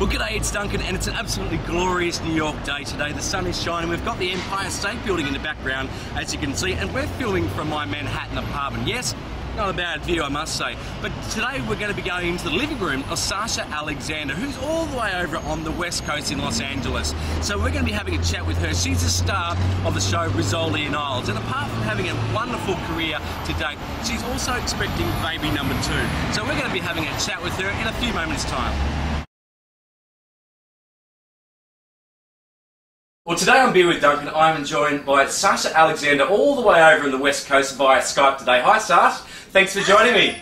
Well, g'day, it's Duncan, and it's an absolutely glorious New York day today. The sun is shining. We've got the Empire State Building in the background, as you can see, and we're filming from my Manhattan apartment. Yes, not a bad view, I must say. But today we're going to be going into the living room of Sasha Alexander, who's all the way over on the West Coast in Los Angeles. So we're going to be having a chat with her. She's the star of the show Rizzoli and Isles, and apart from having a wonderful career to date, she's also expecting baby number 2. So we're going to be having a chat with her in a few moments' time. Well, today I'm here with Duncan. I'm joined by Sasha Alexander all the way over in the West Coast via Skype today. Hi, Sasha. Thanks for joining me.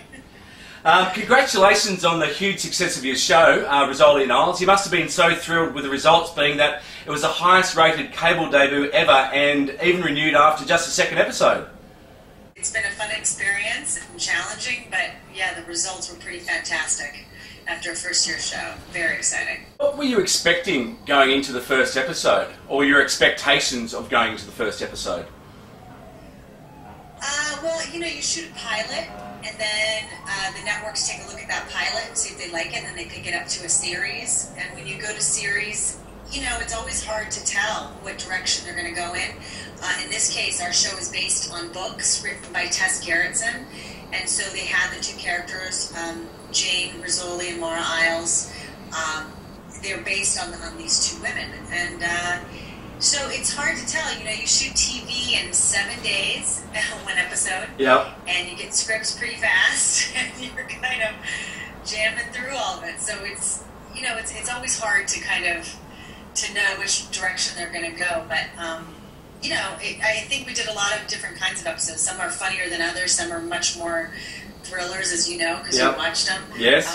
Congratulations on the huge success of your show, Rizzoli and Isles. You must have been so thrilled with the results, being that it was the highest rated cable debut ever and even renewed after just the second episode. It's been a fun experience and challenging, but yeah, the results were pretty fantastic after a first-year show. Very exciting. What were you expecting going into the first episode, or your expectations of going into the first episode? Well, you know, you shoot a pilot, and then the networks take a look at that pilot and see if they like it, and then they pick it up to a series. And when you go to series, you know, it's always hard to tell what direction they're going to go in. In this case, our show is based on books written by Tess Gerritsen, and so they had the two characters, Jane Rizzoli and Laura Isles. They're based on these two women, and so it's hard to tell. You know, you shoot TV in 7 days, one episode, yeah, and you get scripts pretty fast, and you're kind of jamming through all of it. So it's, you know, it's always hard to kind of to know which direction they're going to go, but. You know, I think we did a lot of different kinds of episodes. Some are funnier than others. Some are much more thrillers, as you know, because you watched them. Yes.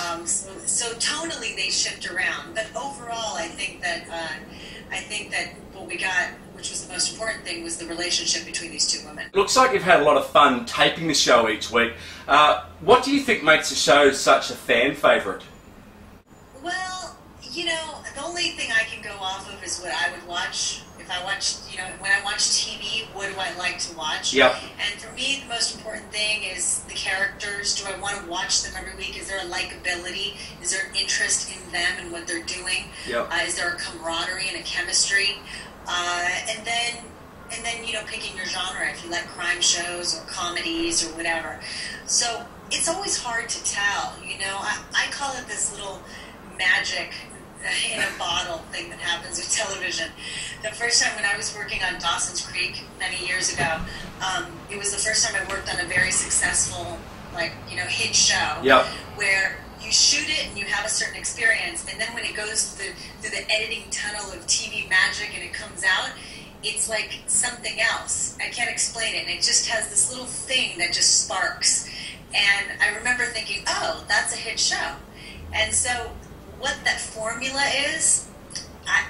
So tonally, they shift around. But overall, I think that what we got, which was the most important thing, was the relationship between these two women. It looks like you've had a lot of fun taping the show each week. What do you think makes the show such a fan favourite? Well, you know, the only thing I can go off of is what I would watch. If I watch, you know, when I watch TV, what do I like to watch? Yep. And for me, the most important thing is the characters. Do I want to watch them every week? Is there a likability? Is there an interest in them and what they're doing? Yep. Is there a camaraderie and a chemistry? And then, you know, picking your genre, if you like crime shows or comedies or whatever. So it's always hard to tell, you know. I call it this little magic in a bottle thing that happens with television. The first time when I was working on Dawson's Creek many years ago, it was the first time I worked on a very successful, like, you know, hit show, yep, where you shoot it and you have a certain experience, and then when it goes through the editing tunnel of TV magic and it comes out, it's like something else. I can't explain it, and it just has this little thing that just sparks. And I remember thinking, oh, that's a hit show. And so what that formula is, I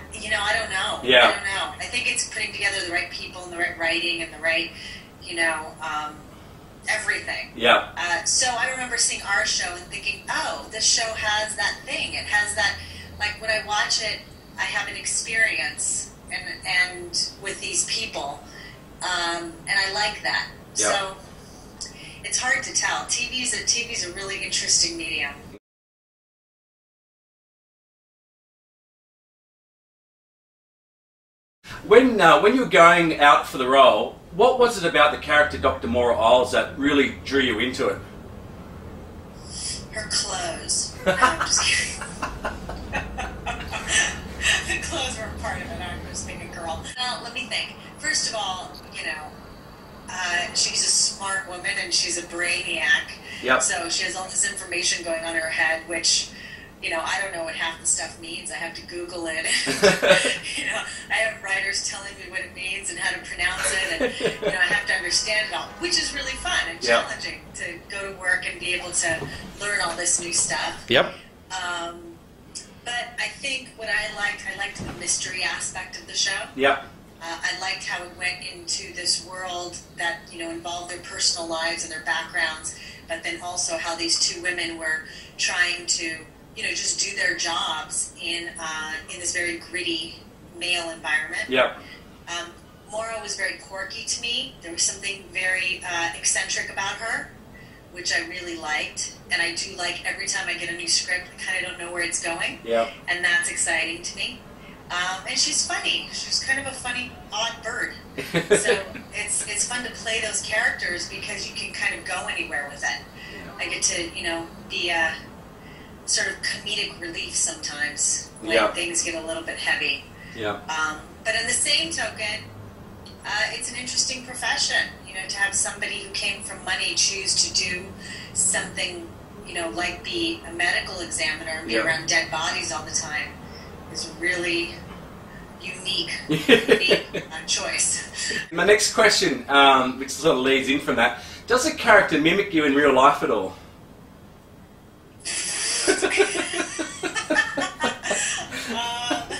don't know. Yeah. I don't know. I think it's putting together the right people and the right writing and the right, you know, everything. Yeah. So I remember seeing our show and thinking, oh, this show has that thing. It has that, like, when I watch it, I have an experience and with these people, and I like that. Yeah. So it's hard to tell. TV's a really interesting medium. When you were going out for the role, what was it about the character Dr. Laura Isles that really drew you into it? Her clothes. No, I'm just kidding. The clothes were part of it. I was being a girl. Well, let me think. First of all, you know, she's a smart woman and she's a brainiac. Yep. So she has all this information going on in her head, which, you know, I don't know what half the stuff means. I have to Google it. You know, I have writers telling me what it means and how to pronounce it, and, you know, I have to understand it all, which is really fun and challenging to go to work and be able to learn all this new stuff. Yep. But I think what I liked the mystery aspect of the show. Yep. I liked how it went into this world that, you know, involved their personal lives and their backgrounds, but then also how these two women were trying to, you know, just do their jobs in this very gritty male environment. Yep. Maura was very quirky to me. There was something very eccentric about her. which I really liked. And I do like every time I get a new script, I kind of don't know where it's going. Yeah. And that's exciting to me. And she's funny. She's kind of a funny, odd bird. So it's fun to play those characters because you can kind of go anywhere with it. Yeah. I get to, be a sort of comedic relief sometimes when things get a little bit heavy. Yeah. But in the same token, it's an interesting profession, to have somebody who came from money choose to do something, like be a medical examiner and be around dead bodies all the time is really unique choice. My next question, which sort of leads in from that, does the character mimic you in real life at all? Let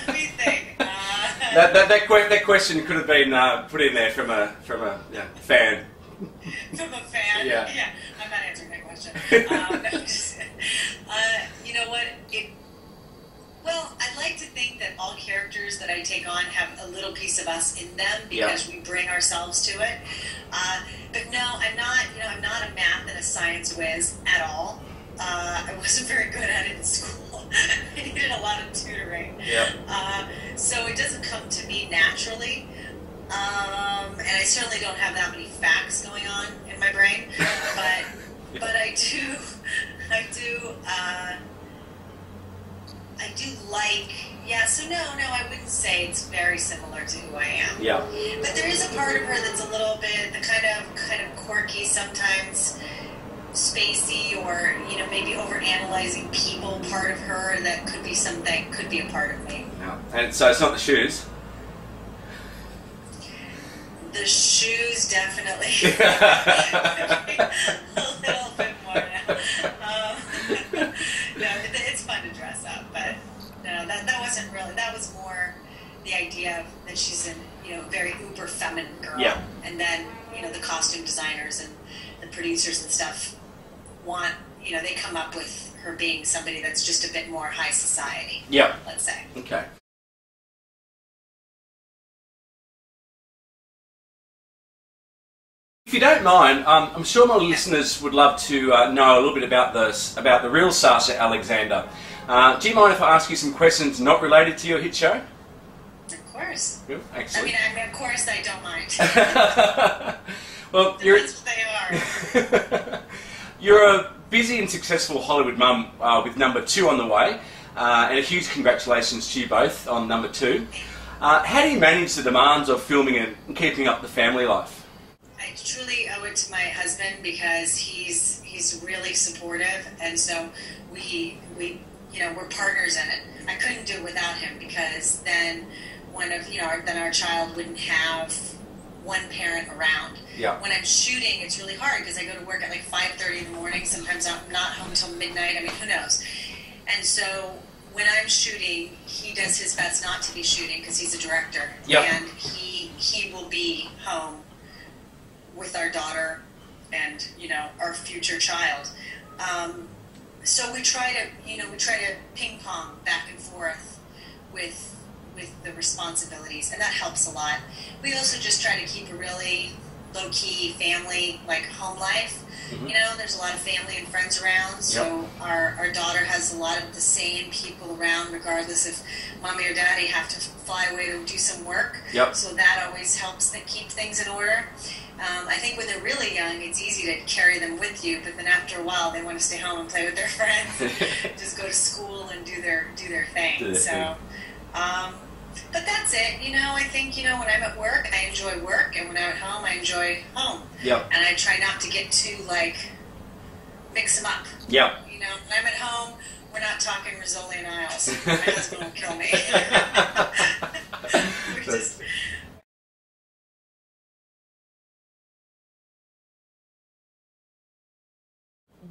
me think. That question could have been put in there from a fan. From a fan? Yeah. Yeah, I'm not answering that question. You know what? Well, I'd like to think that all characters that I take on have a little piece of us in them because we bring ourselves to it. But no, I'm not. I'm not a math and a science whiz at all. I wasn't very good at it in school. I needed a lot of tutoring. Yeah. So it doesn't come to me naturally. And I certainly don't have that many facts going on in my brain. But I do like, so no, I wouldn't say it's very similar to who I am. Yeah. But there is a part of her that's a little bit, the kind of quirky, sometimes spacey, or, maybe overanalyzing people part of her that could be something, could be a part of me. Yeah. And so it's not the shoes? The shoes, definitely. A little bit more now. No, it's fun to dress up, but no, that wasn't really. That was more the idea of that she's a very uber feminine girl, and then the costume designers and the producers and stuff want they come up with her being somebody that's just a bit more high society. Yeah, let's say. Okay. If you don't mind, I'm sure my listeners would love to know a little bit about the real Sasha Alexander. Do you mind if I ask you some questions not related to your hit show? Of course. Good, excellent. I mean, of course I don't mind. Well, you're a busy and successful Hollywood mum with number 2 on the way, and a huge congratulations to you both on number 2. How do you manage the demands of filming and keeping up the family life? I truly owe it to my husband because he's really supportive, and so we're partners in it. I couldn't do it without him because then our child wouldn't have one parent around. Yeah. When I'm shooting, it's really hard because I go to work at like 5:30 in the morning. Sometimes I'm not home until midnight. I mean, who knows? And so when I'm shooting, he does his best not to be shooting because he's a director, and he will be home with our daughter and our future child. So we try to ping pong back and forth with the responsibilities, and that helps a lot. We also just try to keep a really low key family, like home life. Mm-hmm. There's a lot of family and friends around, so our daughter has a lot of the same people around, regardless if mommy or daddy have to fly away to do some work. Yep. So that always helps keep things in order. I think when they're really young, it's easy to carry them with you, but then after a while, they want to stay home and play with their friends, just go to school and do their thing. But that's it. I think when I'm at work, I enjoy work, and when I'm at home, I enjoy home. Yep. And I try not to get too mix them up. Yep. When I'm at home, we're not talking Rizzoli and Isles. My husband will kill me.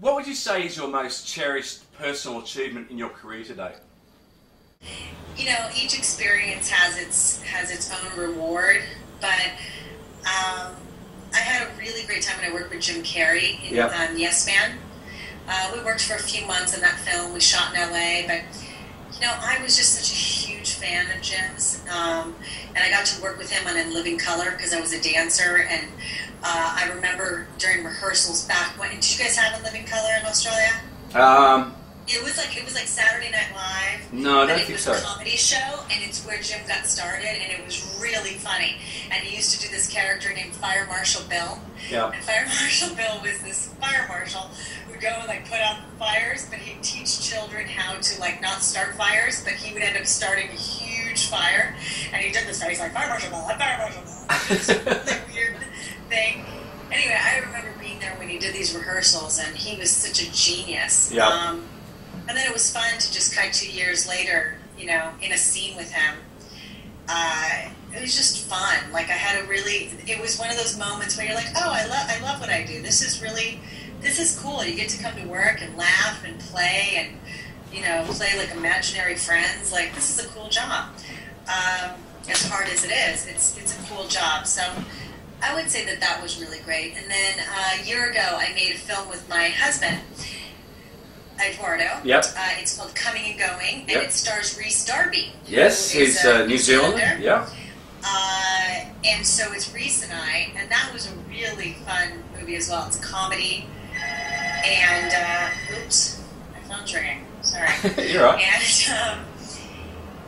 What would you say is your most cherished personal achievement in your career today? Each experience has its own reward, but I had a really great time when I worked with Jim Carrey in Yes Man. We worked for a few months on that film. We shot in LA, but I was just such a huge fan of Jim's, and I got to work with him on In Living Color because I was a dancer, and I remember during rehearsals back when, did you guys have In Living Color in Australia? It was like Saturday Night Live. No, I don't think so. It was a comedy show, and it's where Jim got started, and it was really funny. And he used to do this character named Fire Marshal Bill. Yeah. And Fire Marshal Bill was this fire marshal who would go and like put out fires, but he'd teach children how to like not start fires, but he would end up starting a huge fire. And he did this, he's like, Fire Marshal Bill, I'm Fire Marshal Bill. It's this really weird thing. Anyway, I remember being there when he did these rehearsals, and he was such a genius. Yeah. And then it was fun to just cut 2 years later, you know, in a scene with him. It was just fun. Like I had it was one of those moments where you're like, oh, I love what I do. This is cool. You get to come to work and laugh and play and, you know, play like imaginary friends. Like, this is a cool job. As hard as it is, it's a cool job. So I would say that was really great. And then a year ago, I made a film with my husband, Eduardo. Yep. It's called Coming and Going, and Yep. it stars Rhys Darby. Yes, he's New Zealander. Yeah. And so it's Rhys and I, and that was a really fun movie as well. It's a comedy, and oops, my phone's ringing. Sorry. You're right.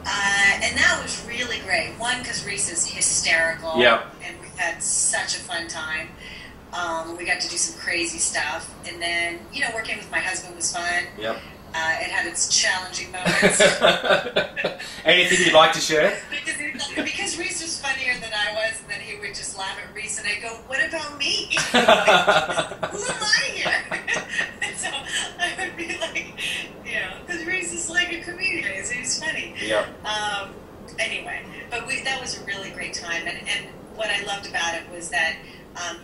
And that was really great. One, because Rhys is hysterical. Yep. And we've had such a fun time. We got to do some crazy stuff, and then, you know, working with my husband was fun. Yep. It had its challenging moments. Anything you'd like to share? Because Rhys was funnier than I was, and then he would just laugh at Rhys, and I'd go, what about me? Who am I here? And so I would be like, you know, because Rhys is like a comedian, so he's funny. Yep. Anyway, but that was a really great time, and what I loved about it was that,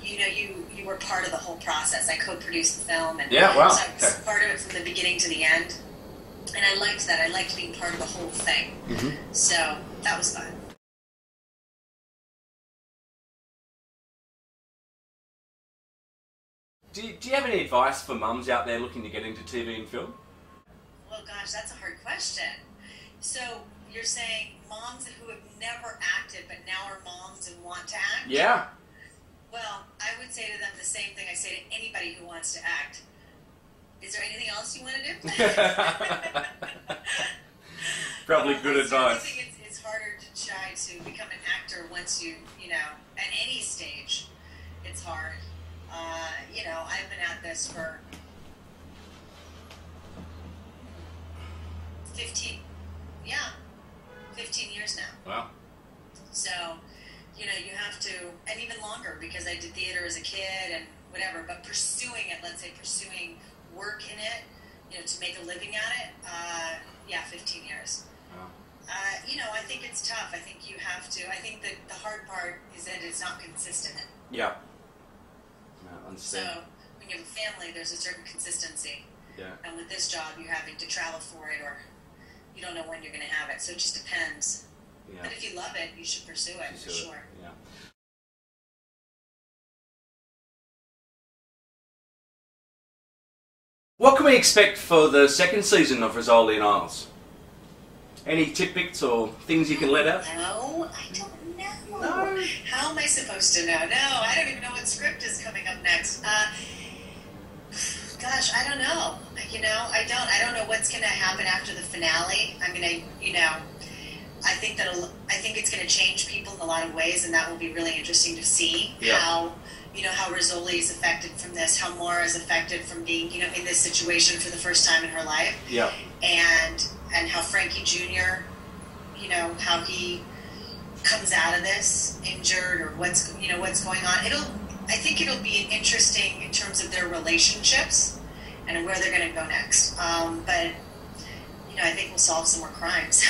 you know, you were part of the whole process. I co-produced the film, and yeah, wow. so I was part of it from the beginning to the end. And I liked that. I liked being part of the whole thing. Mm-hmm. So that was fun. Do you have any advice for mums out there looking to get into TV and film? Well, gosh, that's a hard question. So you're saying moms who have never acted but now are moms and want to act? Yeah. Well, I would say to them the same thing I say to anybody who wants to act. Is there anything else you want to do? Probably good advice. I think it's harder to try to become an actor once you know, at any stage, it's hard. You know, I've been at this for 15 years now. Wow. So, you know, you have to, and even longer, because I did theater as a kid and whatever, but pursuing it, let's say pursuing work in it, you know, to make a living at it, 15 years. Wow. You know, I think it's tough. I think you have to, I think that the hard part is that it's not consistent. Yeah. I understand. So, when you have a family, there's a certain consistency. Yeah. And with this job, you're having to travel for it, or you don't know when you're going to have it, so it just depends. Yeah. But if you love it, you should pursue it, for sure. Yeah. What can we expect for the second season of Rizzoli and Isles? Any tidbits or things you can let out? No, I don't know. No? How am I supposed to know? No, I don't even know what script is coming up next. Gosh, I don't know. You know, I don't know what's going to happen after the finale. I mean, I think it's going to change people in a lot of ways, and that will be really interesting to see. Yeah. How Rizzoli is affected from this, how Maura is affected from being, you know, in this situation for the first time in her life. Yeah. And how Frankie Jr., you know, how he comes out of this injured, or what's going on. I think it'll be interesting in terms of their relationships and where they're going to go next. But, you know, I think we'll solve some more crimes.